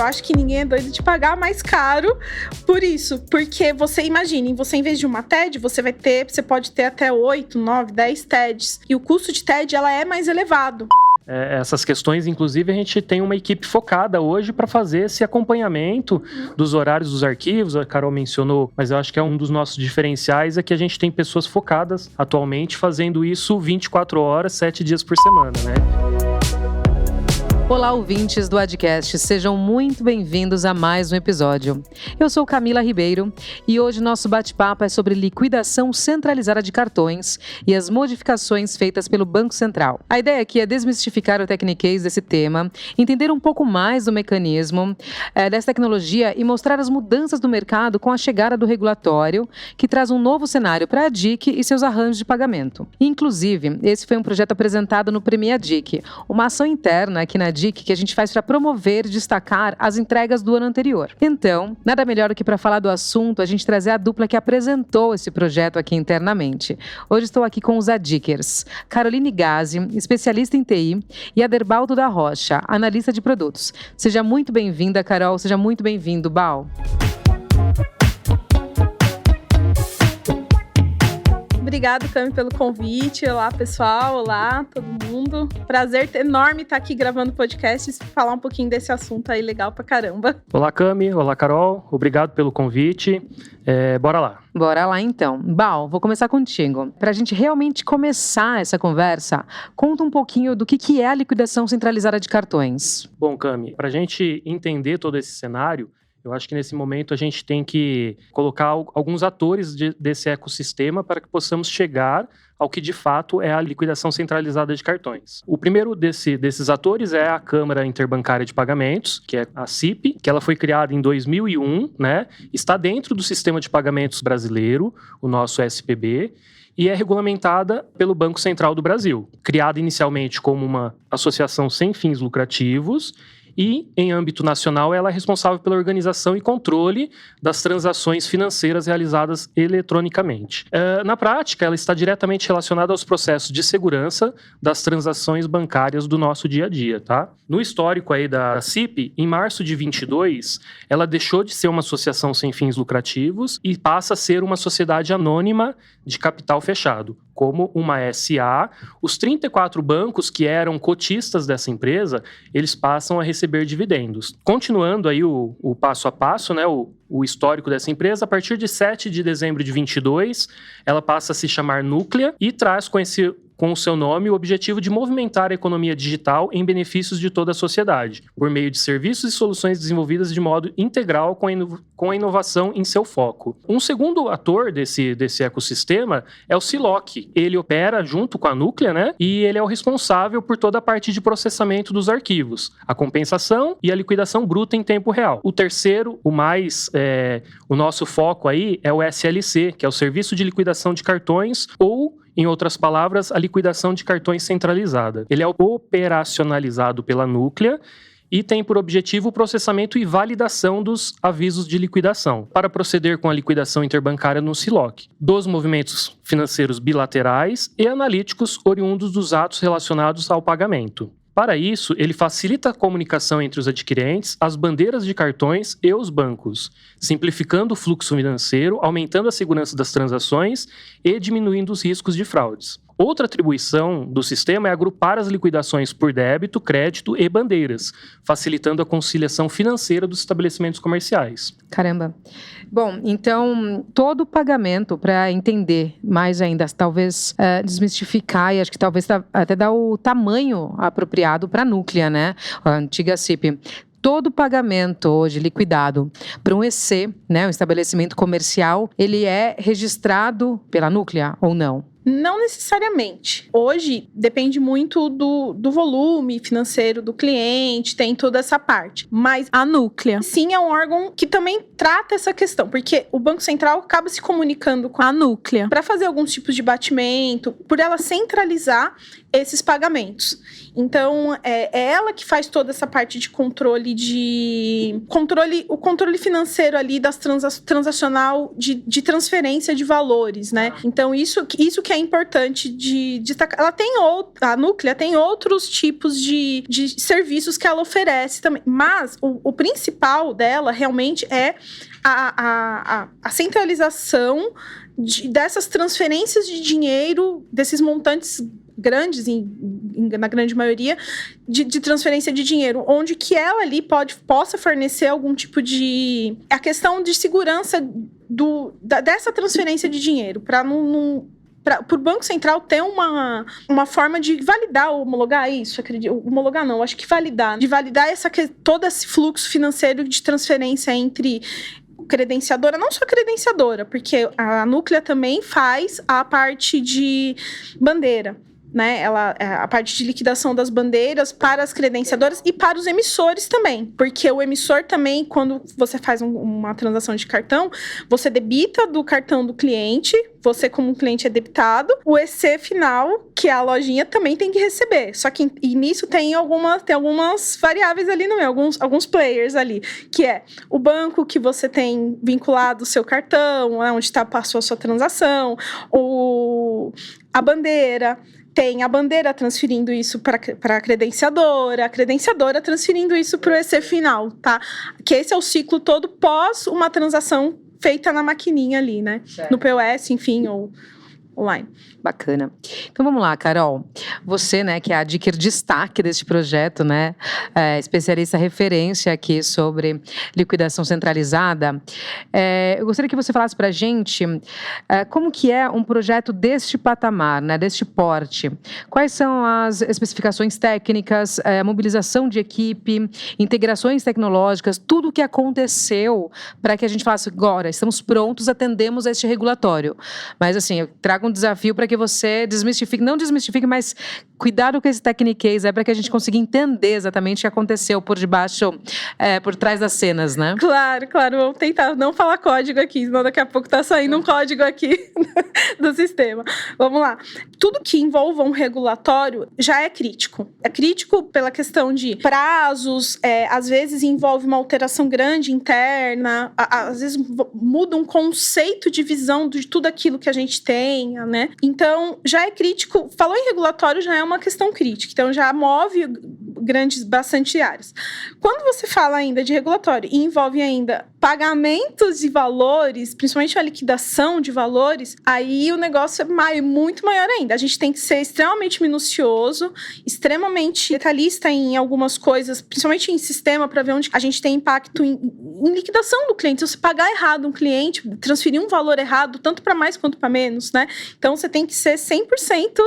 acho que ninguém é doido de pagar mais caro por isso. Porque você imagine, você em vez de uma TED, você pode ter até 8, 9, 10 TEDs. E o custo de TED, ela é mais elevado. Essas questões, inclusive, a gente tem uma equipe focada hoje para fazer esse acompanhamento dos horários dos arquivos. A Carol mencionou, mas eu acho que é um dos nossos diferenciais, é que a gente tem pessoas focadas atualmente fazendo isso 24 horas, 7 dias por semana, né? Olá, ouvintes do Adcast, sejam muito bem-vindos a mais um episódio. Eu sou Camila Ribeiro e hoje nosso bate-papo é sobre liquidação centralizada de cartões e as modificações feitas pelo Banco Central. A ideia aqui é desmistificar o techniquez desse tema, entender um pouco mais do mecanismo dessa tecnologia e mostrar as mudanças do mercado com a chegada do regulatório, que traz um novo cenário para a DIC e seus arranjos de pagamento. Inclusive, esse foi um projeto apresentado no Premia DIC, uma ação interna aqui na DIC que a gente faz para promover e destacar as entregas do ano anterior. Então, nada melhor do que para falar do assunto, a gente trazer a dupla que apresentou esse projeto aqui internamente. Hoje estou aqui com os Adikers, Caroline Gazzi, especialista em TI, e Aderbaldo da Rocha, analista de produtos. Seja muito bem-vinda, Carol, seja muito bem-vindo, Bal. Obrigado, Cami, pelo convite. Olá, pessoal. Olá, todo mundo. Prazer enorme estar aqui gravando podcast e falar um pouquinho desse assunto aí legal pra caramba. Olá, Cami. Olá, Carol. Obrigado pelo convite. Bora lá. Bora lá, então. Bal, vou começar contigo. Pra gente realmente começar essa conversa, conta um pouquinho do que é a liquidação centralizada de cartões. Bom, Cami, pra gente entender todo esse cenário, eu acho que nesse momento a gente tem que colocar alguns atores desse ecossistema para que possamos chegar ao que de fato é a liquidação centralizada de cartões. O primeiro desses atores é a Câmara Interbancária de Pagamentos, que é a CIP, que ela foi criada em 2001, né? Está dentro do sistema de pagamentos brasileiro, o nosso SPB, e é regulamentada pelo Banco Central do Brasil. Criada inicialmente como uma associação sem fins lucrativos, e, em âmbito nacional, ela é responsável pela organização e controle das transações financeiras realizadas eletronicamente. Na prática, ela está diretamente relacionada aos processos de segurança das transações bancárias do nosso dia a dia, tá? No histórico aí da CIP, em março de 22, ela deixou de ser uma associação sem fins lucrativos e passa a ser uma sociedade anônima de capital fechado, como uma SA. Os 34 bancos que eram cotistas dessa empresa, eles passam a receber dividendos. Continuando aí o passo a passo, né, o histórico dessa empresa, a partir de 7 de dezembro de 22, ela passa a se chamar Núclea e traz com o seu nome o objetivo de movimentar a economia digital em benefícios de toda a sociedade, por meio de serviços e soluções desenvolvidas de modo integral com a inovação em seu foco. Um segundo ator desse ecossistema é o Siloc. Ele opera junto com a Núclea, né? E ele é o responsável por toda a parte de processamento dos arquivos, a compensação e a liquidação bruta em tempo real. O terceiro, o nosso foco aí é o SLC, que é o Serviço de Liquidação de Cartões, ou, em outras palavras, a liquidação de cartões centralizada. Ele é operacionalizado pela Núclea e tem por objetivo o processamento e validação dos avisos de liquidação, para proceder com a liquidação interbancária no Siloc, dos movimentos financeiros bilaterais e analíticos oriundos dos atos relacionados ao pagamento. Para isso, ele facilita a comunicação entre os adquirentes, as bandeiras de cartões e os bancos, simplificando o fluxo financeiro, aumentando a segurança das transações e diminuindo os riscos de fraudes. Outra atribuição do sistema é agrupar as liquidações por débito, crédito e bandeiras, facilitando a conciliação financeira dos estabelecimentos comerciais. Caramba. Bom, então, todo o pagamento, para entender mais ainda, talvez desmistificar e acho que talvez até dar o tamanho apropriado para a Núclea, né? A antiga CIP. Todo pagamento hoje liquidado para um EC, né, um estabelecimento comercial, ele é registrado pela Núclea ou não? Não necessariamente. Hoje, depende muito do volume financeiro do cliente, tem toda essa parte. Mas a Núclea, sim, é um órgão que também trata essa questão, porque o Banco Central acaba se comunicando com a Núclea para fazer alguns tipos de batimento, por ela centralizar esses pagamentos. Então, é ela que faz toda essa parte de controle o controle financeiro ali das transacional de transferência de valores, né? Então, isso que é importante de destacar. A Núclea tem outros tipos de serviços que ela oferece também, mas o principal dela realmente é a centralização dessas transferências de dinheiro, desses montantes grandes, na grande maioria, de transferência de dinheiro, onde que ela ali possa fornecer algum tipo de... A questão de segurança dessa transferência de dinheiro, para o Banco Central ter uma forma de validar ou homologar isso, acredito. Homologar não, acho que validar. De validar todo esse fluxo financeiro de transferência entre credenciadora, não só credenciadora, porque a Núclea também faz a parte de bandeira, né? A parte de liquidação das bandeiras para as credenciadoras e para os emissores também, porque o emissor também, quando você faz uma transação de cartão, você debita do cartão do cliente, você como cliente é debitado, o EC final, que é a lojinha, também tem que receber, só que nisso tem algumas variáveis ali no meio, alguns players ali, que é o banco que você tem vinculado o seu cartão, onde passou a sua transação, a bandeira. Tem a bandeira transferindo isso para a credenciadora transferindo isso para o EC final, tá? Que esse é o ciclo todo pós uma transação feita na maquininha ali, né? Certo. No POS, enfim, ou online. Bacana. Então vamos lá, Carol. Você, né, que é a dica destaque deste projeto, né, especialista referência aqui sobre liquidação centralizada, eu gostaria que você falasse para a gente como que é um projeto deste patamar, né, deste porte. Quais são as especificações técnicas, a mobilização de equipe, integrações tecnológicas, tudo o que aconteceu para que a gente falasse, agora estamos prontos, atendemos a este regulatório. Mas assim, eu trago um desafio para que você não desmistifique, mas cuidado com esse techniquez, para que a gente consiga entender exatamente o que aconteceu por debaixo, por trás das cenas, né? Claro, vamos tentar não falar código aqui, senão daqui a pouco tá saindo um código aqui do sistema. Vamos lá. Tudo que envolva um regulatório já é crítico. É crítico pela questão de prazos, às vezes envolve uma alteração grande interna, às vezes muda um conceito de visão de tudo aquilo que a gente tenha, né? Então, já é crítico. Falou em regulatório, já é uma questão crítica. Então, já move bastante áreas. Quando você fala ainda de regulatório e envolve ainda pagamentos de valores, principalmente a liquidação de valores, aí o negócio é muito maior ainda. A gente tem que ser extremamente minucioso, extremamente detalhista em algumas coisas, principalmente em sistema, para ver onde a gente tem impacto em liquidação do cliente. Se você pagar errado um cliente, transferir um valor errado, tanto para mais quanto para menos, né? Então, você tem que ser 100%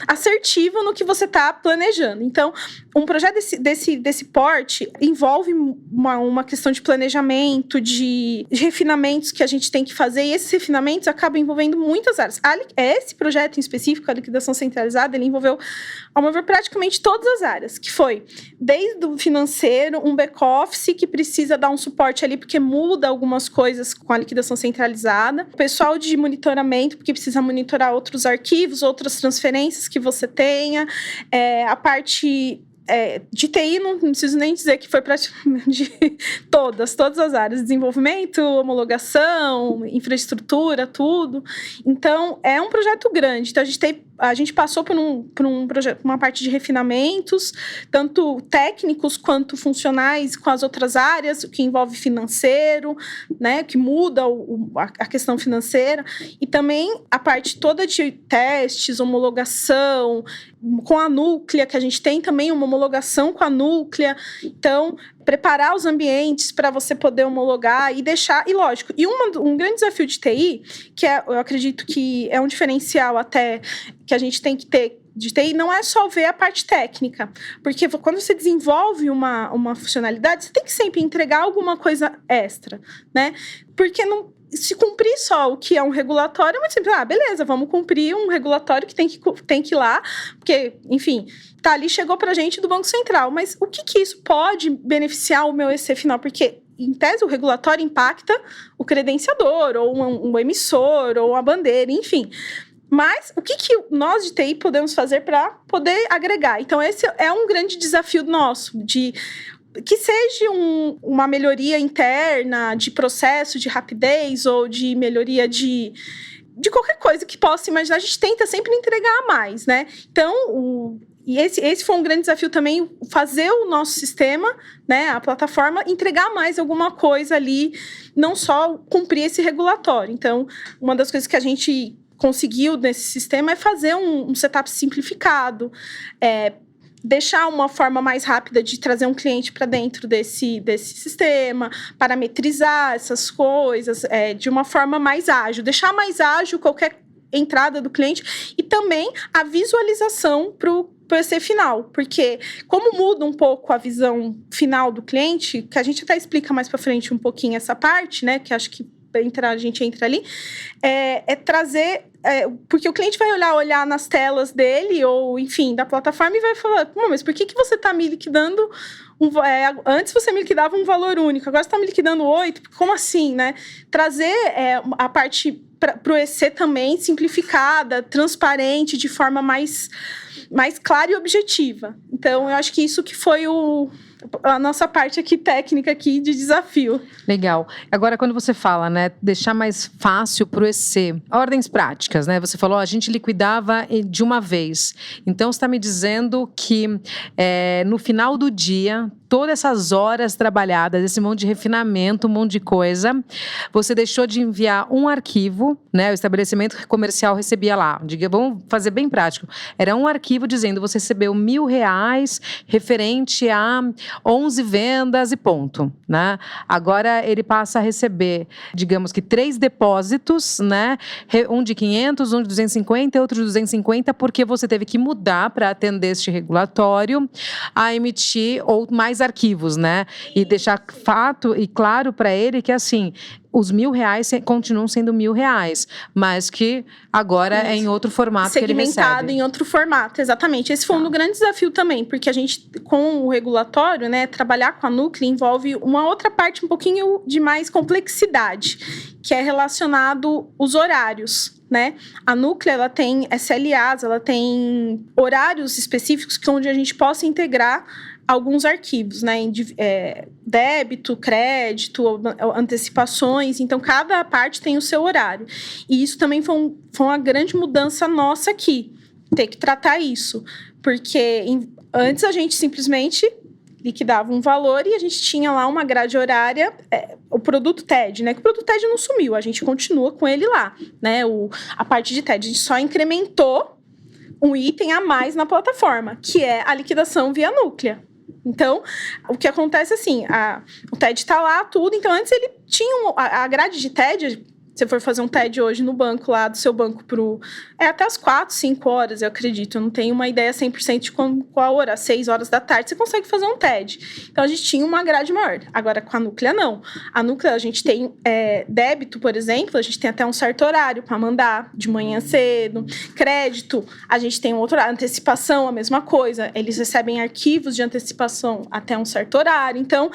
assertivo no que você está planejando. Então, um projeto desse porte envolve uma questão de planejamento, de refinamentos que a gente tem que fazer, e esses refinamentos acabam envolvendo muitas áreas. Esse projeto em específico, a liquidação centralizada, ele envolveu, ao meu ver, praticamente todas as áreas, que foi desde o financeiro, um back-office que precisa dar um suporte ali, porque muda algumas coisas com a liquidação centralizada, o pessoal de monitoramento, porque precisa monitorar outros arquivos, outras transferências que você tenha, a parte... de TI, não preciso nem dizer que foi praticamente de todas as áreas, desenvolvimento, homologação, infraestrutura, tudo. Então, é um projeto grande. Então, a gente passou por um projeto, uma parte de refinamentos, tanto técnicos quanto funcionais com as outras áreas, o que envolve financeiro, né, que muda a questão financeira, e também a parte toda de testes, homologação, com a Núclea, que a gente tem também uma homologação com a Núclea. Então, preparar os ambientes para você poder homologar e deixar... E lógico, um grande desafio de TI, que eu acredito que é um diferencial até que a gente tem que ter de TI, não é só ver a parte técnica. Porque quando você desenvolve uma funcionalidade, você tem que sempre entregar alguma coisa extra, né? Porque não... Se cumprir só o que é um regulatório, é muito simples. Beleza, vamos cumprir um regulatório que tem que ir lá, porque, enfim, tá ali, chegou pra gente do Banco Central. Mas o que isso pode beneficiar o meu EC final? Porque em tese, o regulatório impacta o credenciador, ou um emissor, ou a bandeira, enfim. Mas o que nós de TI podemos fazer para poder agregar? Então, esse é um grande desafio nosso, de que seja uma melhoria interna de processo, de rapidez, ou de melhoria de qualquer coisa que possa imaginar. A gente tenta sempre entregar mais, né? Então, esse foi um grande desafio também, fazer o nosso sistema, né, a plataforma, entregar mais alguma coisa ali, não só cumprir esse regulatório. Então, uma das coisas que a gente conseguiu nesse sistema é fazer um setup simplificado, deixar uma forma mais rápida de trazer um cliente para dentro desse sistema, parametrizar essas coisas de uma forma mais ágil, deixar mais ágil qualquer entrada do cliente e também a visualização para o PC final, porque como muda um pouco a visão final do cliente, que a gente até explica mais para frente um pouquinho essa parte, né, que acho que a gente entra ali, trazer... porque o cliente vai olhar nas telas dele, ou enfim, da plataforma, e vai falar, mas por que você está me liquidando... antes você me liquidava um valor único, agora você está me liquidando 8, como assim, né? Trazer a parte para o EC também simplificada, transparente, de forma mais clara e objetiva. Então, eu acho que isso que foi a nossa parte aqui técnica aqui de desafio. Legal. Agora, quando você fala, né, deixar mais fácil para o EC, ordens práticas, né? Você falou, a gente liquidava de uma vez. Então, você está me dizendo que no final do dia, todas essas horas trabalhadas, esse monte de refinamento, um monte de coisa, você deixou de enviar um arquivo, né? O estabelecimento comercial recebia lá, vamos fazer bem prático, era um arquivo dizendo, você recebeu R$1.000 referente a 11 vendas e ponto, né? Agora ele passa a receber, digamos que 3 depósitos, né? Um de 500, um de 250 e outro de 250, porque você teve que mudar para atender este regulatório a emitir ou mais arquivos, né? E deixar fato e claro para ele que, assim, os R$1.000 continuam sendo R$1.000, mas que agora é em outro formato que ele recebe. Segmentado em outro formato, exatamente. Esse foi um grande desafio também, porque a gente, com o regulatório, né, trabalhar com a Núclea envolve uma outra parte um pouquinho de mais complexidade, que é relacionado os horários, né? A Núclea, ela tem SLAs, ela tem horários específicos onde a gente possa integrar alguns arquivos, né? Débito, crédito, antecipações. Então, cada parte tem o seu horário. E isso também foi uma grande mudança nossa aqui, ter que tratar isso. Porque antes a gente simplesmente liquidava um valor e a gente tinha lá uma grade horária, o produto TED, né? Que o produto TED não sumiu, a gente continua com ele lá, né? A parte de TED, a gente só incrementou um item a mais na plataforma, que é a liquidação via Núclea. Então, o que acontece assim, o TED está lá, tudo. Então, antes ele tinha a grade de TED. Se você for fazer um TED hoje no banco lá, do seu banco até as 4, 5 horas, eu acredito. Eu não tenho uma ideia 100% de qual a hora. Às 6 horas da tarde, você consegue fazer um TED. Então, a gente tinha uma grade maior. Agora, com a Núclea, não. A Núclea, a gente tem débito, por exemplo, a gente tem até um certo horário para mandar, de manhã cedo. Crédito, a gente tem um outro horário. Antecipação, a mesma coisa. Eles recebem arquivos de antecipação até um certo horário. Então,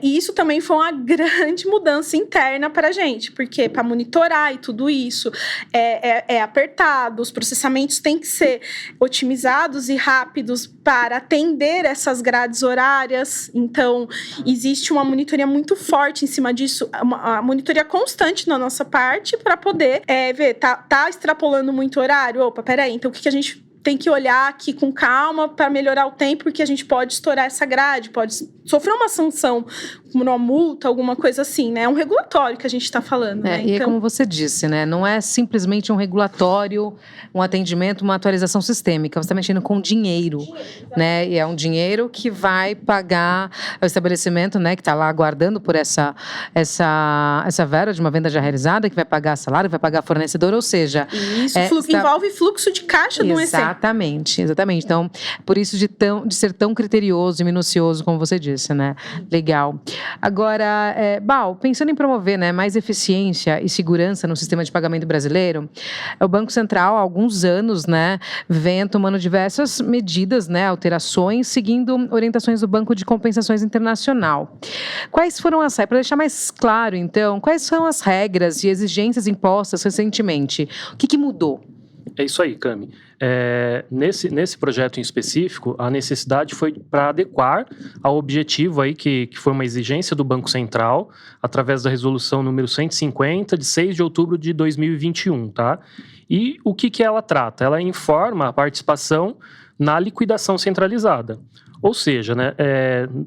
e isso também foi uma grande mudança interna para a gente. Porque, para monitorar e tudo isso é apertado, os processamentos têm que ser otimizados e rápidos para atender essas grades horárias. Então, existe uma monitoria muito forte em cima disso, uma monitoria constante na nossa parte para poder ver, tá extrapolando muito horário? Opa, peraí, então o que a gente tem que olhar aqui com calma para melhorar o tempo, porque a gente pode estourar essa grade, pode sofrer uma sanção, como uma multa, alguma coisa assim, né? É um regulatório que a gente está falando, né? E é como você disse, né? Não é simplesmente um regulatório, um atendimento, uma atualização sistêmica. Você está mexendo com dinheiro, né? E é um dinheiro que vai pagar o estabelecimento, né? Que está lá aguardando por essa vera de uma venda já realizada, que vai pagar salário, vai pagar fornecedor, ou seja... Isso, envolve fluxo de caixa do EC. Exatamente. Então, por isso de ser tão criterioso e minucioso, como você disse, né? Legal. Agora, Bal, pensando em promover, né, mais eficiência e segurança no sistema de pagamento brasileiro, o Banco Central, há alguns anos, né, vem tomando diversas medidas, né, alterações, seguindo orientações do Banco de Compensações Internacional. Quais foram as regras? Para deixar mais claro, então, quais são as regras e exigências impostas recentemente? O que mudou? É isso aí, Cami. Nesse projeto em específico, a necessidade foi para adequar ao objetivo aí que foi uma exigência do Banco Central, através da resolução número 150, de 6 de outubro de 2021, tá? E o que ela trata? Ela informa a participação na liquidação centralizada. Ou seja, né,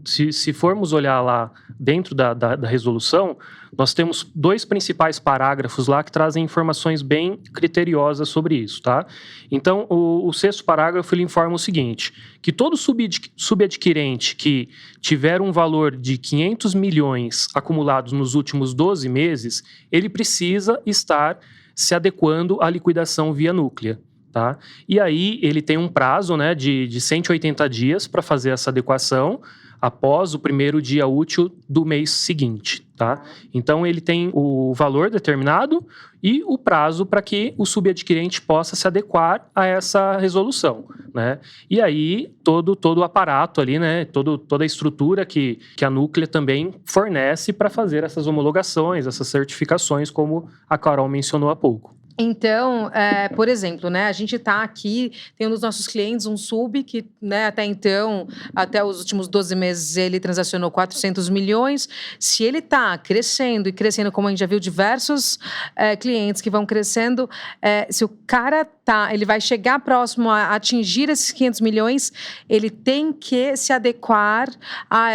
se formos olhar lá dentro da resolução, nós temos 2 principais parágrafos lá que trazem informações bem criteriosas sobre isso, tá? Então, o 6º parágrafo, ele informa o seguinte, que todo subadquirente que tiver um valor de 500 milhões acumulados nos últimos 12 meses, ele precisa estar se adequando à liquidação via núclea. Tá? E aí ele tem um prazo, né, de 180 dias para fazer essa adequação após o primeiro dia útil do mês seguinte. Tá? Então ele tem o valor determinado e o prazo para que o subadquirente possa se adequar a essa resolução. Né? E aí todo o aparato ali, né, toda a estrutura que a Núclea também fornece para fazer essas homologações, essas certificações, como a Carol mencionou há pouco. Então, por exemplo, né, a gente está aqui, tem um dos nossos clientes, um sub, que, né, até os últimos 12 meses, ele transacionou 400 milhões. Se ele está crescendo e crescendo, como a gente já viu, diversos clientes que vão crescendo, se o cara ele vai chegar próximo a atingir esses 500 milhões, ele tem que se adequar a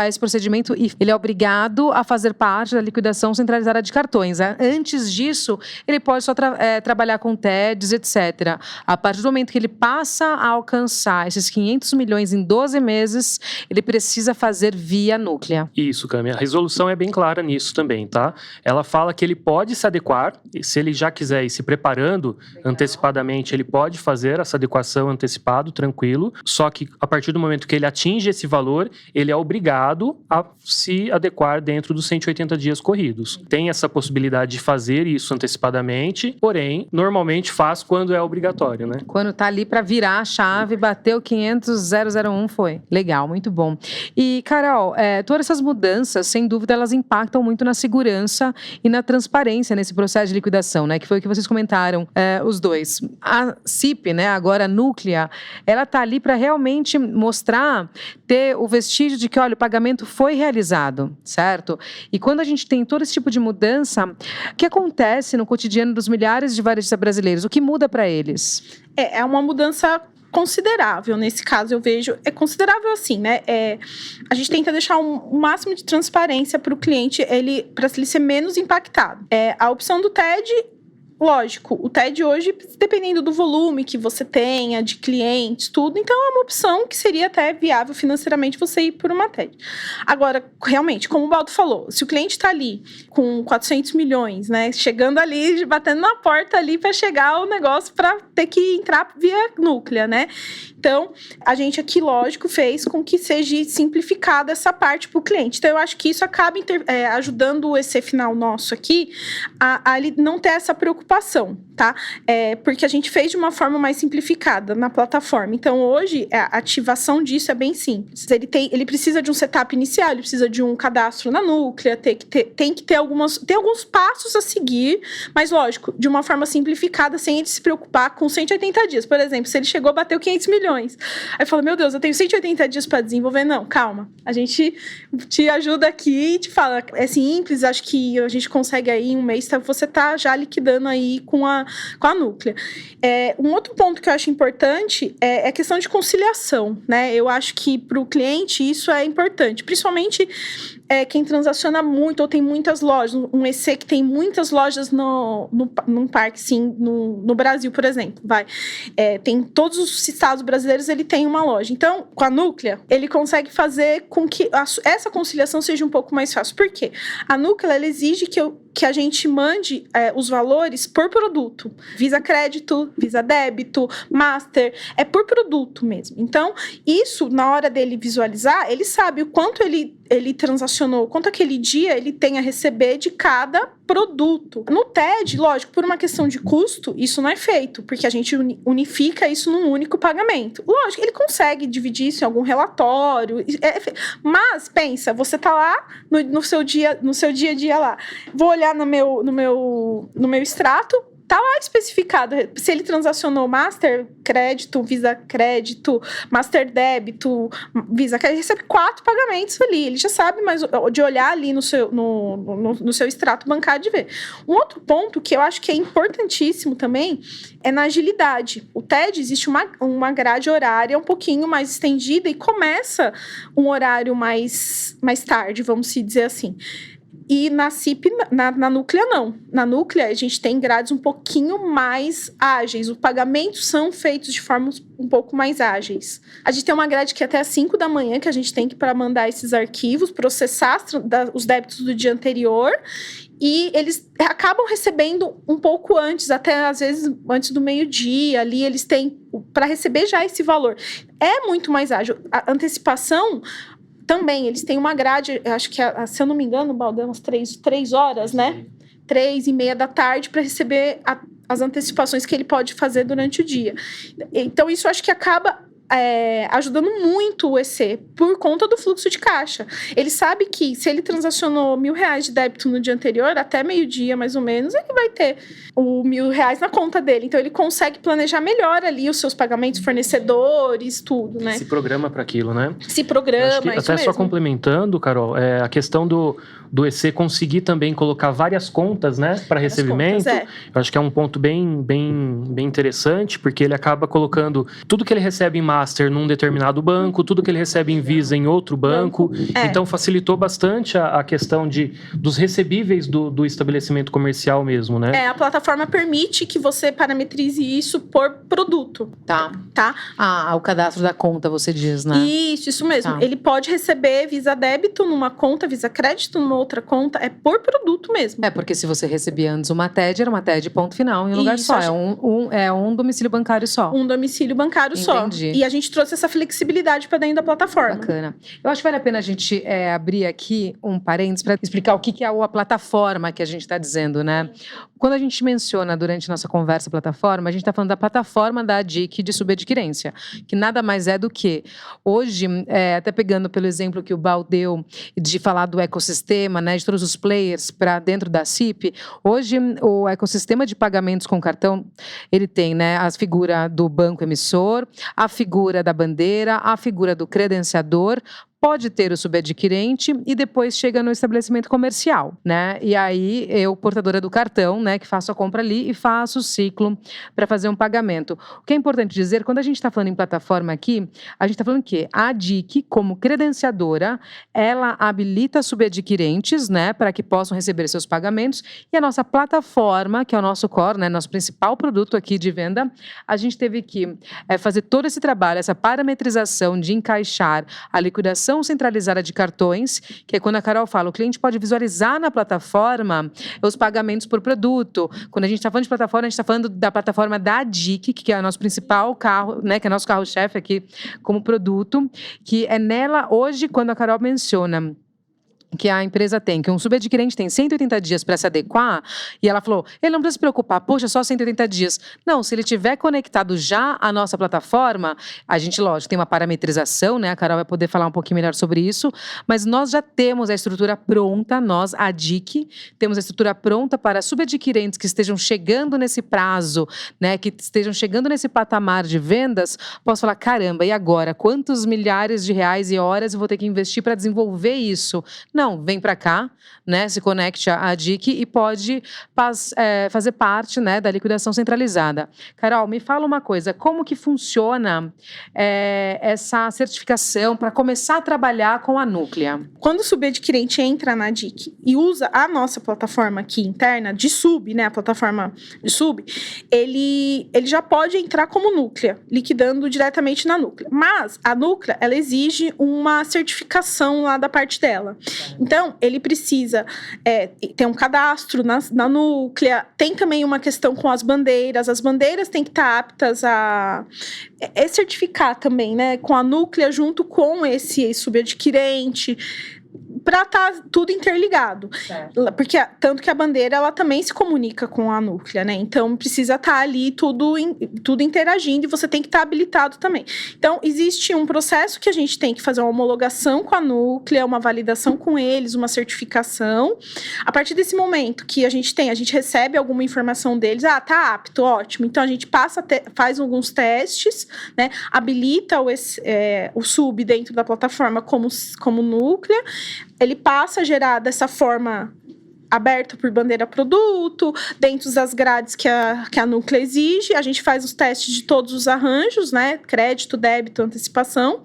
esse procedimento e ele é obrigado a fazer parte da liquidação centralizada de cartões. Antes disso, ele pode só trabalhar com TEDs, etc. A partir do momento que ele passa a alcançar esses 500 milhões em 12 meses, ele precisa fazer via núclea. Isso, Cami. A resolução é bem clara nisso também, tá? Ela fala que ele pode se adequar, se ele já quiser ir se preparando antecipadamente, ele pode fazer essa adequação antecipado, tranquilo, só que a partir do momento que ele atinge esse valor, ele é obrigado a se adequar dentro dos 180 dias corridos. Tem essa possibilidade de fazer isso antecipadamente, porém, normalmente faz quando é obrigatório, né? Quando tá ali para virar a chave, bateu 500.001, foi. Legal, muito bom. E, Carol, todas essas mudanças, sem dúvida, elas impactam muito na segurança e na transparência nesse processo de liquidação, né? Que foi o que vocês comentaram, os dois. A CIP, né, agora a Núclea, ela tá ali para realmente mostrar, ter o vestígio de que, olha, o pagamento foi realizado, certo? E quando a gente tem todo esse tipo de mudança, o que acontece no cotidiano dos milhares de varejistas brasileiros? O que muda para eles? É uma mudança considerável, nesse caso eu vejo, é considerável assim, né, a gente tenta deixar um máximo de transparência para o cliente, para ele ser menos impactado. A opção do TED, lógico, o TED hoje, dependendo do volume que você tenha, de clientes, tudo, então é uma opção que seria até viável financeiramente você ir por uma TED. Agora, realmente, como o Baldo falou, se o cliente está ali com 400 milhões, né, chegando ali, batendo na porta ali para chegar o negócio para ter que entrar via núclea, né? Então, a gente aqui, lógico, fez com que seja simplificada essa parte para o cliente. Então, eu acho que isso acaba ajudando o EC final nosso aqui a ele não ter essa preocupação, tá? Porque a gente fez de uma forma mais simplificada na plataforma. Então, hoje, a ativação disso é bem simples. Ele precisa de um setup inicial, ele precisa de um cadastro na Núclea, tem que ter alguns passos a seguir, mas, lógico, de uma forma simplificada, sem ele se preocupar com 180 dias. Por exemplo, se ele chegou a bater 500 milhões, aí fala, meu Deus, eu tenho 180 dias para desenvolver. Não, calma. A gente te ajuda aqui e te fala, é simples, acho que a gente consegue aí em um mês, você tá já liquidando aí com a Núclea. Um outro ponto que eu acho importante é a questão de conciliação, né? Eu acho que para o cliente isso é importante, principalmente quem transaciona muito ou tem muitas lojas, um EC que tem muitas lojas num parque, sim, no Brasil, por exemplo, tem todos os estados brasileiros, ele tem uma loja. Então, com a Núclea, ele consegue fazer com que essa conciliação seja um pouco mais fácil. Por quê? A Núclea, ela exige que a gente mande os valores por produto. Visa crédito, Visa débito, Master, é por produto mesmo. Então, isso, na hora dele visualizar, ele sabe o quanto ele ele transacionou, quanto aquele dia ele tem a receber de cada produto. No TED, lógico, por uma questão de custo, isso não é feito, porque a gente unifica isso num único pagamento. Lógico, ele consegue dividir isso em algum relatório, mas pensa, você tá lá no seu dia a dia lá, vou olhar no meu extrato, tá lá especificado, se ele transacionou Master Crédito, Visa Crédito, Master Débito, Visa Crédito, ele recebe 4 pagamentos ali, ele já sabe, mas de olhar ali no seu extrato bancário de ver. Um outro ponto que eu acho que é importantíssimo também é na agilidade. O TED existe uma grade horária um pouquinho mais estendida e começa um horário mais tarde, vamos se dizer assim. E na CIP, na Núclea, não. Na Núclea, a gente tem grades um pouquinho mais ágeis. Os pagamentos são feitos de forma um pouco mais ágeis. A gente tem uma grade que é até às 5 da manhã, que a gente tem que para mandar esses arquivos, processar os débitos do dia anterior. E eles acabam recebendo um pouco antes, até às vezes antes do meio-dia. Ali eles têm para receber já esse valor. É muito mais ágil. A antecipação... Também, eles têm uma grade, acho que, se eu não me engano, Baldan, umas 3 horas, né? 3:30 da tarde para receber as antecipações que ele pode fazer durante o dia. Então, isso acho que acaba ajudando muito o EC por conta do fluxo de caixa. Ele sabe que se ele transacionou R$1.000 de débito no dia anterior, até meio-dia mais ou menos, ele vai ter o R$1.000 na conta dele. Então ele consegue planejar melhor ali os seus pagamentos, fornecedores, tudo, né? Se programa para aquilo, né? Se programa, acho que, até só complementando, Carol, a questão do EC conseguir também colocar várias contas, né, para recebimento. Eu acho que é um ponto bem interessante, porque ele acaba colocando tudo que ele recebe em Master num determinado banco, tudo que ele recebe em Visa em outro banco. Então facilitou bastante a questão dos recebíveis do estabelecimento comercial mesmo, né? A plataforma permite que você parametrize isso por produto. Tá. O cadastro da conta, você diz, né? Isso mesmo. Tá. Ele pode receber Visa Débito numa conta, Visa Crédito numa outra conta, é por produto mesmo. Porque se você recebia antes uma TED, era uma TED ponto final em um lugar só. É um domicílio bancário só. Um domicílio bancário só. E a gente trouxe essa flexibilidade para dentro da plataforma. Bacana. Eu acho que vale a pena a gente abrir aqui um parênteses para explicar o que é a plataforma que a gente está dizendo, né? Quando a gente menciona durante nossa conversa plataforma, a gente está falando da plataforma da ADIC de subadquirência, que nada mais é do que, hoje, até pegando pelo exemplo que o Bal deu, de falar do ecossistema, né, de todos os players para dentro da CIP, hoje o ecossistema de pagamentos com cartão, ele tem, né, a figura do banco emissor, a figura da bandeira, a figura do credenciador, pode ter o subadquirente e depois chega no estabelecimento comercial, né? E aí eu, portadora do cartão, né, que faço a compra ali e faço o ciclo para fazer um pagamento. O que é importante dizer, quando a gente está falando em plataforma aqui, a gente está falando que a ADIC, como credenciadora, ela habilita subadquirentes, né, para que possam receber seus pagamentos, e a nossa plataforma, que é o nosso core, né, nosso principal produto aqui de venda, a gente teve que fazer todo esse trabalho, essa parametrização de encaixar a liquidação centralizada de cartões, que é quando a Carol fala, o cliente pode visualizar na plataforma os pagamentos por produto. Quando a gente está falando de plataforma, a gente está falando da plataforma da ADIC, que é o nosso principal carro, né, que é o nosso carro-chefe aqui como produto, que é nela hoje, quando a Carol menciona que a empresa tem, que um subadquirente tem 180 dias para se adequar, e ela falou, ele não precisa se preocupar, poxa, só 180 dias. Não, se ele tiver conectado já à nossa plataforma, a gente, lógico, tem uma parametrização, né? A Carol vai poder falar um pouquinho melhor sobre isso, mas nós já temos a estrutura pronta, nós, a DIC, temos a estrutura pronta para subadquirentes que estejam chegando nesse prazo, né? Que estejam chegando nesse patamar de vendas, posso falar, caramba, e agora? Quantos milhares de reais e horas eu vou ter que investir para desenvolver isso? Não, vem para cá, né, se conecte à DIC e pode fazer parte, né, da liquidação centralizada. Carol, me fala uma coisa, como que funciona essa certificação para começar a trabalhar com a Núclea? Quando o subadquirente entra na DIC e usa a nossa plataforma aqui interna, de sub, né, a plataforma de sub, ele já pode entrar como Núclea, liquidando diretamente na Núclea. Mas a Núclea, ela exige uma certificação lá da parte dela. Então, ele precisa ter um cadastro na Núclea, tem também uma questão com as bandeiras têm que estar aptas a certificar também, né, com a Núclea junto com esse subadquirente. para estar tudo interligado. Porque tanto que a bandeira, ela também se comunica com a núclea, né? Então, precisa estar ali tudo interagindo e você tem que estar habilitado também. Então, existe um processo que a gente tem que fazer uma homologação com a núclea, uma validação com eles, uma certificação. A partir desse momento que a gente recebe alguma informação deles, tá apto, ótimo. Então, a gente faz alguns testes, né? Habilita o sub dentro da plataforma como núclea, ele passa a gerar dessa forma aberta por bandeira produto, dentro das grades que a núclea exige, a gente faz os testes de todos os arranjos, né? Crédito, débito, antecipação.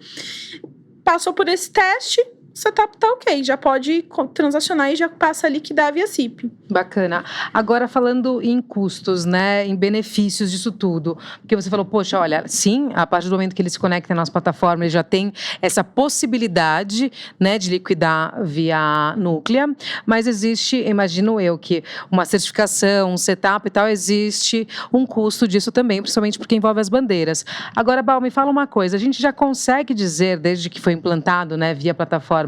Passou por esse teste, o setup tá ok, já pode transacionar e já passa a liquidar via CIP. Bacana. Agora, falando em custos, né, em benefícios disso tudo, porque você falou, poxa, olha, sim, a partir do momento que ele se conecta na nossa plataforma, ele já tem essa possibilidade, né, de liquidar via núclea, mas existe, imagino eu, que uma certificação, um setup e tal, existe um custo disso também, principalmente porque envolve as bandeiras. Agora, Bal, me fala uma coisa, a gente já consegue dizer, desde que foi implantado, né, via plataforma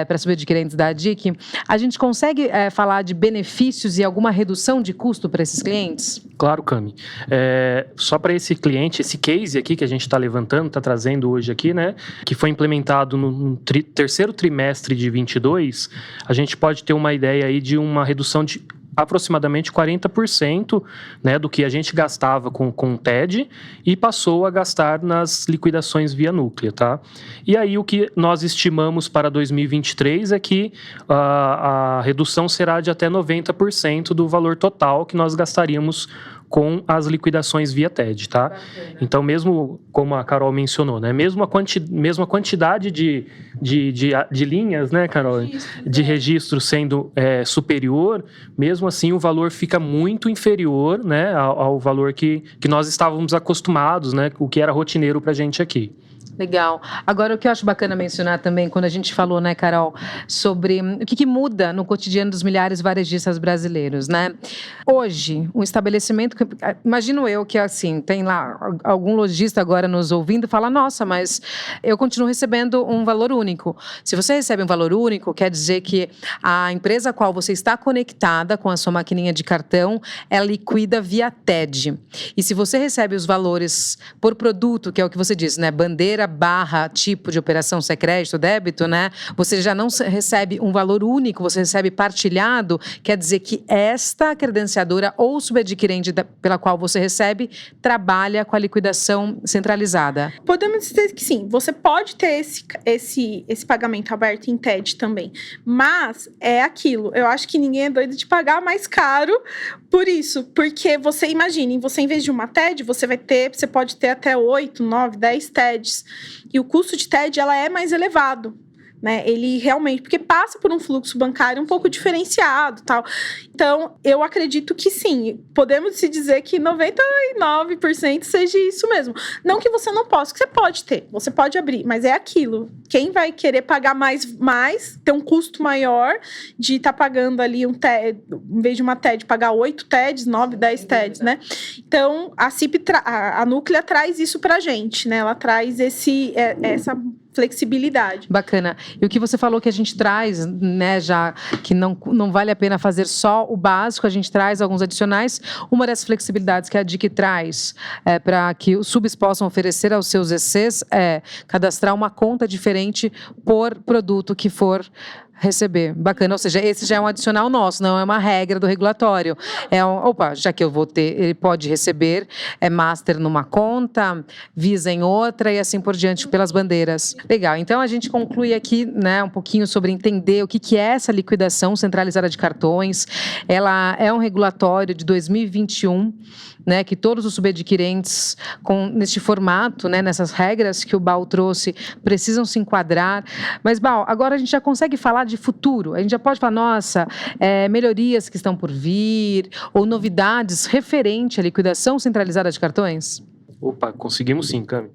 para subadquirentes da ADIC, a gente consegue falar de benefícios e alguma redução de custo para esses clientes? Claro, Cami. Só para esse cliente, esse case aqui que a gente está levantando, está trazendo hoje aqui, né, que foi implementado no terceiro trimestre de 22, a gente pode ter uma ideia aí de uma redução de aproximadamente 40%, né, do que a gente gastava com o TED e passou a gastar nas liquidações via núclea, tá? E aí o que nós estimamos para 2023 é que a redução será de até 90% do valor total que nós gastaríamos com as liquidações via TED, tá? Bacana. Então, mesmo como a Carol mencionou, né? Mesmo a quantidade de linhas, né, Carol? De registro sendo superior, mesmo assim o valor fica muito inferior, né, ao valor que nós estávamos acostumados, né? O que era rotineiro pra gente aqui. Legal. Agora, o que eu acho bacana mencionar também, quando a gente falou, né, Carol, sobre o que muda no cotidiano dos milhares de varejistas brasileiros, né? Hoje, um estabelecimento, imagino eu que, assim, tem lá algum lojista agora nos ouvindo e fala, nossa, mas eu continuo recebendo um valor único. Se você recebe um valor único, quer dizer que a empresa a qual você está conectada com a sua maquininha de cartão, ela liquida via TED. E se você recebe os valores por produto, que é o que você disse, né, bandeira barra tipo de operação, se é crédito, débito, né? Você já não recebe um valor único, você recebe partilhado, quer dizer que esta credenciadora ou subadquirente pela qual você recebe trabalha com a liquidação centralizada. Podemos dizer que sim, você pode ter esse pagamento aberto em TED também, mas é aquilo, eu acho que ninguém é doido de pagar mais caro por isso, porque você imagine, você em vez de uma TED, você pode ter até 8, 9, 10 TEDs. E o custo de TED, ela é mais elevado, né? Ele realmente, porque passa por um fluxo bancário um pouco diferenciado, tal. Então, eu acredito que sim, podemos se dizer que 99% seja isso mesmo. Não que você não possa, que você pode ter, você pode abrir, mas é aquilo. Quem vai querer pagar mais ter um custo maior de estar pagando ali um TED, em vez de uma TED, pagar 8 TEDs, 9, 10 TEDs, né? Então, a Núclea traz isso pra gente, né? Ela traz essa flexibilidade. Bacana. E o que você falou que a gente traz, né, já que não vale a pena fazer só o básico, a gente traz alguns adicionais. Uma das flexibilidades que a DIC traz para que os subs possam oferecer aos seus ECs é cadastrar uma conta diferente por produto que for receber. Bacana, ou seja, esse já é um adicional nosso, não é uma regra do regulatório. Já que eu vou ter, ele pode receber Master numa conta, Visa em outra e assim por diante pelas bandeiras. Legal, então a gente conclui aqui, né, um pouquinho sobre entender o que é essa liquidação centralizada de cartões. Ela é um regulatório de 2021, né, que todos os subadquirentes neste formato, né, nessas regras que o Bal trouxe, precisam se enquadrar. Mas, Bal, agora a gente já consegue falar de futuro. A gente já pode falar, nossa, melhorias que estão por vir ou novidades referente à liquidação centralizada de cartões? Opa, conseguimos sim, Cami.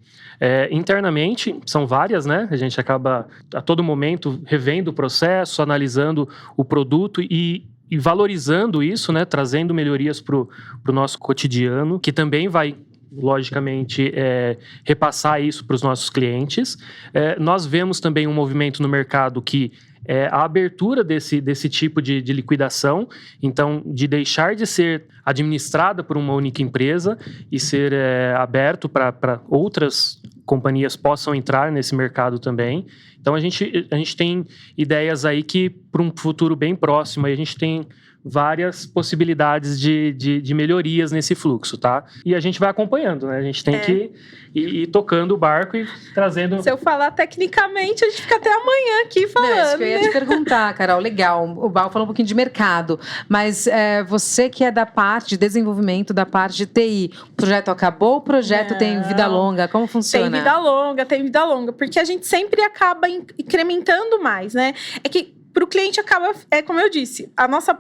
Internamente, são várias, né? A gente acaba a todo momento revendo o processo, analisando o produto e valorizando isso, né, trazendo melhorias para o nosso cotidiano, que também vai, logicamente, repassar isso para os nossos clientes. Nós vemos também um movimento no mercado que é a abertura desse tipo de liquidação, então de deixar de ser administrada por uma única empresa e ser aberto para outras companhias possam entrar nesse mercado também. Então a gente tem ideias aí que para um futuro bem próximo, aí a gente tem várias possibilidades de melhorias nesse fluxo, tá? E a gente vai acompanhando, né? A gente tem que ir tocando o barco e trazendo... Se eu falar tecnicamente, a gente fica até amanhã aqui falando. Não, isso que eu ia te perguntar, Carol. Legal. O Bal falou um pouquinho de mercado, mas você que é da parte de desenvolvimento, da parte de TI, o projeto acabou, o projeto tem vida longa? Como funciona? Tem vida longa, porque a gente sempre acaba incrementando mais, né? É que para o cliente acaba, como eu disse,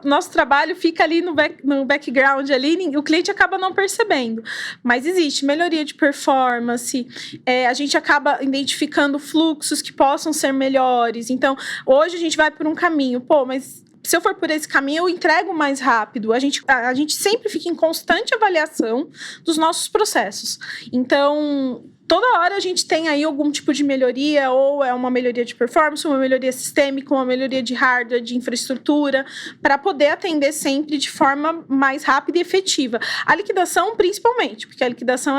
nosso trabalho fica ali no background ali, o cliente acaba não percebendo. Mas existe melhoria de performance, a gente acaba identificando fluxos que possam ser melhores. Então, hoje a gente vai por um caminho, mas se eu for por esse caminho, eu entrego mais rápido. A gente sempre fica em constante avaliação dos nossos processos. Então, toda hora a gente tem aí algum tipo de melhoria, ou é uma melhoria de performance, uma melhoria sistêmica, uma melhoria de hardware, de infraestrutura, para poder atender sempre de forma mais rápida e efetiva. A liquidação, principalmente, porque a liquidação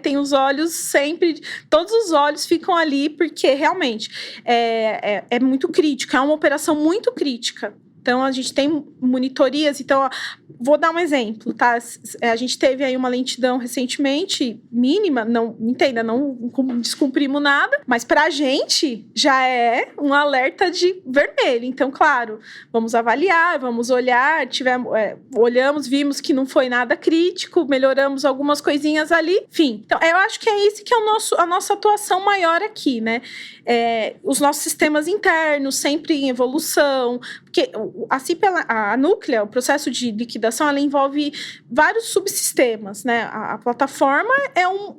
tem os olhos sempre, todos os olhos ficam ali, porque realmente é muito crítica, é uma operação muito crítica. Então, a gente tem monitorias. Então, vou dar um exemplo, tá? A gente teve aí uma lentidão recentemente, mínima, não descumprimos nada, mas pra gente já é um alerta de vermelho. Então, claro, vamos avaliar, vamos olhar, olhamos, vimos que não foi nada crítico, melhoramos algumas coisinhas ali, enfim. Então, eu acho que é isso que é a nossa atuação maior aqui, né? Os nossos sistemas internos sempre em evolução, porque a Núclea, o processo de liquidação, ela envolve vários subsistemas, né? A plataforma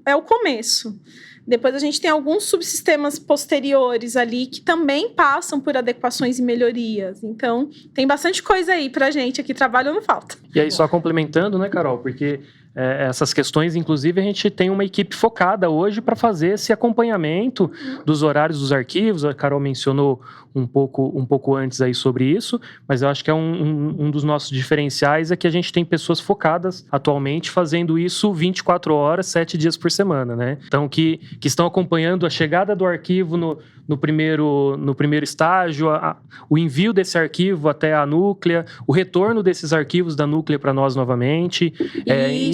é o começo. Depois a gente tem alguns subsistemas posteriores ali que também passam por adequações e melhorias. Então, tem bastante coisa aí pra gente aqui, trabalho não falta. E aí, só complementando, né, Carol? Porque essas questões, inclusive, a gente tem uma equipe focada hoje para fazer esse acompanhamento dos horários dos arquivos. A Carol mencionou um pouco antes aí sobre isso, mas eu acho que é um dos nossos diferenciais é que a gente tem pessoas focadas atualmente fazendo isso 24 horas, 7 dias por semana, né? Então, que estão acompanhando a chegada do arquivo no primeiro estágio, o envio desse arquivo até a Núclea, o retorno desses arquivos da Núclea para nós novamente.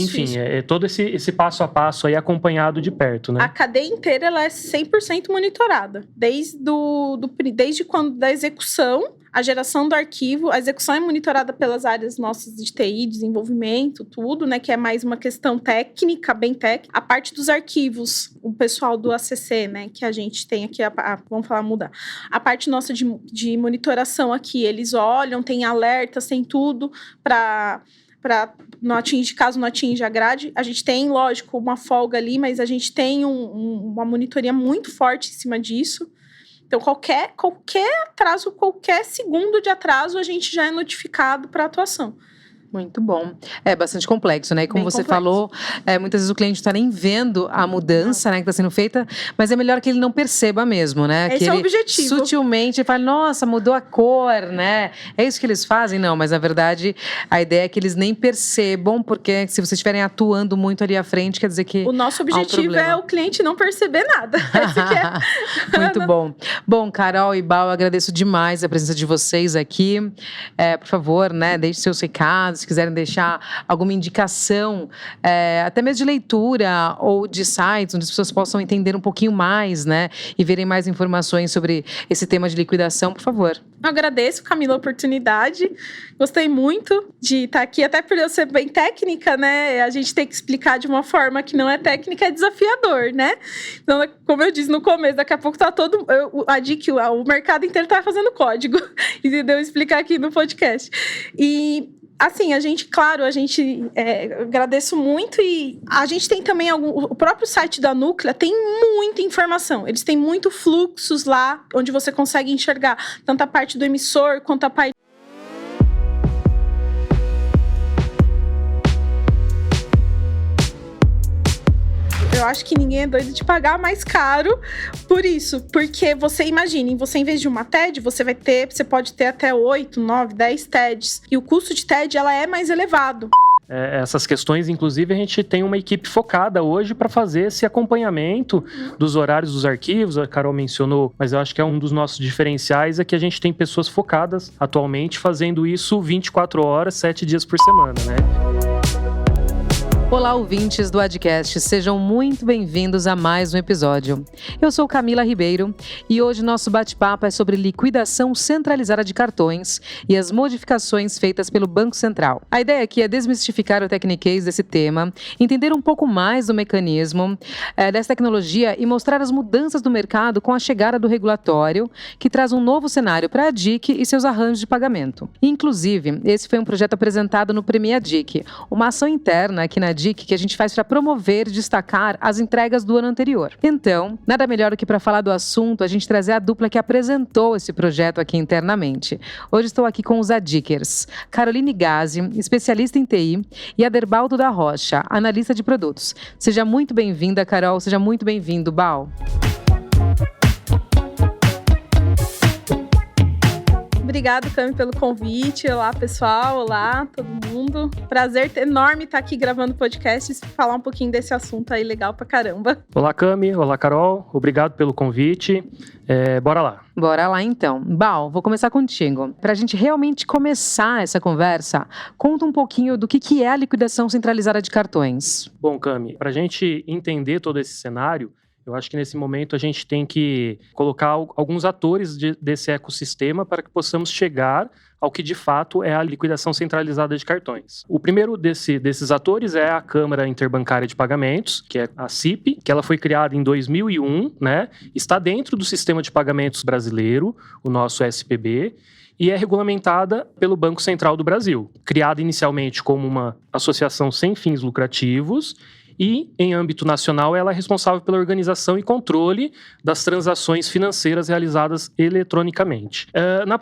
Enfim, todo esse passo a passo aí acompanhado de perto, né? A cadeia inteira ela é 100% monitorada. Desde quando da execução, a geração do arquivo, a execução é monitorada pelas áreas nossas de TI, desenvolvimento, tudo, né? Que é mais uma questão técnica, bem técnica. A parte dos arquivos, o pessoal do ACC, né? Que a gente tem aqui, vamos falar, mudar. A parte nossa de monitoração aqui, eles olham, tem alertas, tem tudo para caso não atinja a grade. A gente tem, lógico, uma folga ali, mas a gente tem uma monitoria muito forte em cima disso. Então, qualquer atraso, qualquer segundo de atraso, a gente já é notificado para atuação. Muito bom. É bastante complexo, né? E como você falou, muitas vezes o cliente não está nem vendo a mudança, né, que está sendo feita, mas é melhor que ele não perceba mesmo, né? Esse que é o ele objetivo. Sutilmente fala, nossa, mudou a cor, né? É isso que eles fazem? Não, mas na verdade a ideia é que eles nem percebam, porque se vocês estiverem atuando muito ali à frente, quer dizer que o nosso objetivo é o cliente não perceber nada. Esse que é. Muito bom. Bom, Carol e Bal, eu agradeço demais a presença de vocês aqui. Por favor, né, deixe seus recados, se quiserem deixar alguma indicação, até mesmo de leitura ou de sites, onde as pessoas possam entender um pouquinho mais, né? E verem mais informações sobre esse tema de liquidação, por favor. Eu agradeço, Camila, a oportunidade. Gostei muito de estar aqui, até por eu ser bem técnica, né? A gente tem que explicar de uma forma que não é técnica, é desafiador, né? Então, como eu disse no começo, daqui a pouco tá o mercado inteiro tá fazendo código. E deu explicar aqui no podcast. E assim, a gente agradeço muito e a gente tem também o próprio site da Núclea tem muita informação. Eles têm muito fluxos lá, onde você consegue enxergar tanto a parte do emissor quanto a parte Eu acho que ninguém é doido de pagar mais caro por isso. Porque você imagine, você em vez de uma TED, você pode ter até 8, 9, 10 TEDs. E o custo de TED, ela é mais elevado. Essas questões, inclusive, a gente tem uma equipe focada hoje para fazer esse acompanhamento dos horários dos arquivos. A Carol mencionou, mas eu acho que é um dos nossos diferenciais, é que a gente tem pessoas focadas atualmente fazendo isso 24 horas, 7 dias por semana, né? Olá, ouvintes do Adcast, sejam muito bem-vindos a mais um episódio. Eu sou Camila Ribeiro e hoje nosso bate-papo é sobre liquidação centralizada de cartões e as modificações feitas pelo Banco Central. A ideia aqui é desmistificar o techniquez desse tema, entender um pouco mais do mecanismo dessa tecnologia e mostrar as mudanças do mercado com a chegada do regulatório, que traz um novo cenário para a DIC e seus arranjos de pagamento. Inclusive, esse foi um projeto apresentado no Premia DIC, uma ação interna aqui na DIC que a gente faz para promover e destacar as entregas do ano anterior. Então, nada melhor do que para falar do assunto, a gente trazer a dupla que apresentou esse projeto aqui internamente. Hoje estou aqui com os Adikers, Caroline Gazzi, especialista em TI, e Aderbaldo da Rocha, analista de produtos. Seja muito bem-vinda, Carol, seja muito bem-vindo, Bal. Obrigada, Cami, pelo convite. Olá, pessoal. Olá, todo mundo. Prazer enorme estar aqui gravando podcast e falar um pouquinho desse assunto aí legal pra caramba. Olá, Cami. Olá, Carol. Obrigado pelo convite. Bora lá. Bora lá, então. Bal, vou começar contigo. Pra gente realmente começar essa conversa, conta um pouquinho do que é a liquidação centralizada de cartões. Bom, Cami, pra gente entender todo esse cenário, eu acho que nesse momento a gente tem que colocar alguns atores desse ecossistema para que possamos chegar ao que de fato é a liquidação centralizada de cartões. O primeiro desses atores é a Câmara Interbancária de Pagamentos, que é a CIP, que ela foi criada em 2001, né? Está dentro do sistema de pagamentos brasileiro, o nosso SPB, e é regulamentada pelo Banco Central do Brasil. Criada inicialmente como uma associação sem fins lucrativos, e, em âmbito nacional, ela é responsável pela organização e controle das transações financeiras realizadas eletronicamente. Na